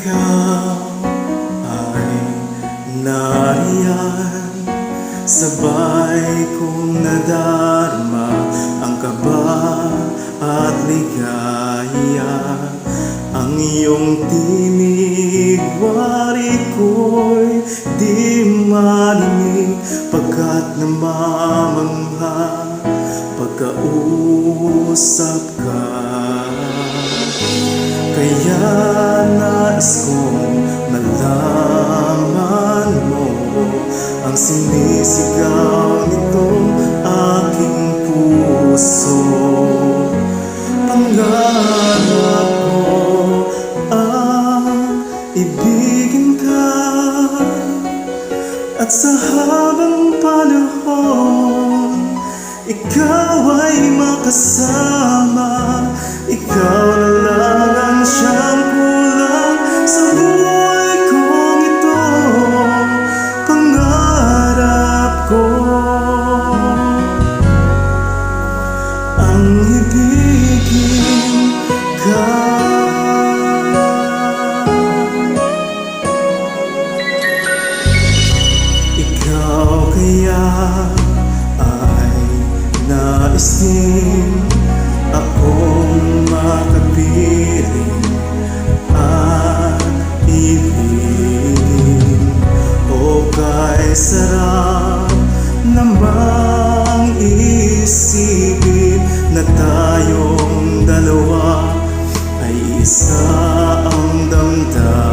ikaw ay nariyan, sabay kong nadarama ang kaba at ligaya. Ang iyong tinig, wari ko'y di marinig, pagkat namamangha pagkausap ka. Kaya nais kong malaman mo ang sinisigaw nitong aking puso. Pangarap ko ang ibigin ka, at sa habang panahon ikaw ay makasama. Ikaw na lang ang siyang kulang sa buhay kong ito. Pangarap ko ang ibigin ka. Ikaw kaya ay nais din akong makapiling at ibigin. O kay sarap namang isipin na tayong dalawa ay isa ang damdamin.